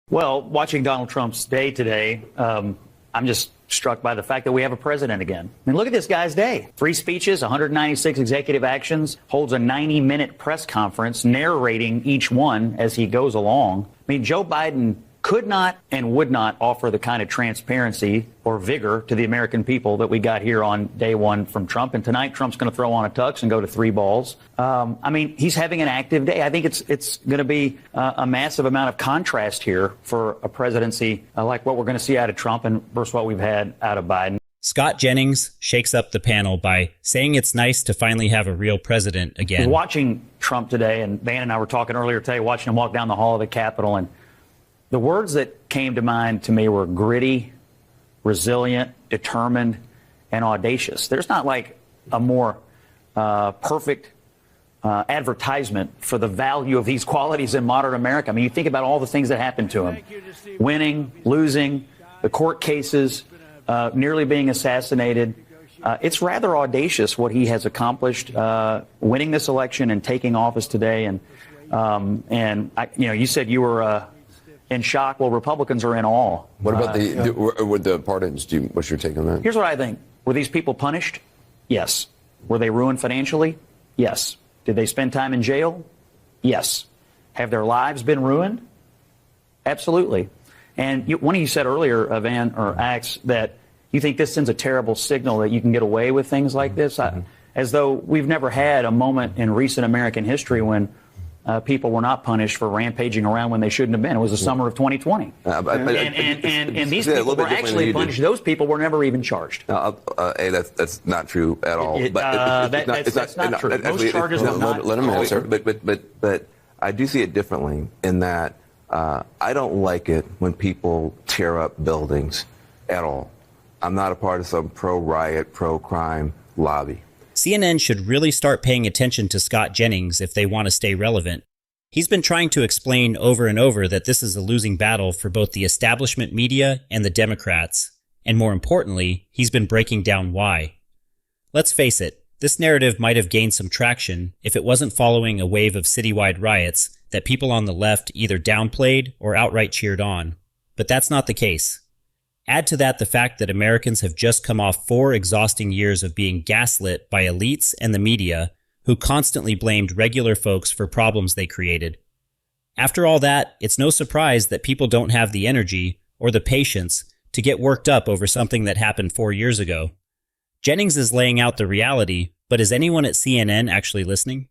Well, watching Donald Trump's day today, I'm just struck by the fact that we have a president again. I mean, look at this guy's day. 3 speeches, 196 executive actions, holds a 90-minute press conference narrating each one as he goes along. I mean, Joe Biden could not and would not offer the kind of transparency or vigor to the American people that we got here on day one from Trump. And tonight, Trump's going to throw on a tux and go to 3 balls. I mean, he's having an active day. I think it's going to be a massive amount of contrast here for a presidency like what we're going to see out of Trump and versus what we've had out of Biden. Scott Jennings shakes up the panel by saying it's nice to finally have a real president again. Watching Trump today, and Van and I were talking earlier today, watching him walk down the hall of the Capitol, and the words that came to mind to me were gritty, resilient, determined, and audacious. There's not like a more perfect advertisement for the value of these qualities in modern America. I mean, you think about all the things that happened to him. Winning, losing, the court cases, nearly being assassinated. It's rather audacious what he has accomplished, winning this election and taking office today. And you said you were in shock. Well, Republicans are in awe. What about with the pardons? What's your take on that? Here's what I think. Were these people punished? Yes. Were they ruined financially? Yes. Did they spend time in jail? Yes. Have their lives been ruined? Absolutely. And one of you said earlier, Van or Axe, that you think this sends a terrible signal that you can get away with things like this, as though we've never had a moment in recent American history when people were not punished for rampaging around when they shouldn't have been. It was the summer of 2020. And these people were actually punished. Those people were never even charged. Hey, that's not true at all. That's not true. Most charges are not. Let him answer. But I do see it differently in that I don't like it when people tear up buildings at all. I'm not a part of some pro-riot, pro-crime lobby. CNN should really start paying attention to Scott Jennings if they want to stay relevant. He's been trying to explain over and over that this is a losing battle for both the establishment media and the Democrats. And more importantly, he's been breaking down why. Let's face it, this narrative might have gained some traction if it wasn't following a wave of citywide riots that people on the left either downplayed or outright cheered on. But that's not the case. Add to that the fact that Americans have just come off 4 exhausting years of being gaslit by elites and the media who constantly blamed regular folks for problems they created. After all that, it's no surprise that people don't have the energy or the patience to get worked up over something that happened 4 years ago. Jennings is laying out the reality, but is anyone at CNN actually listening?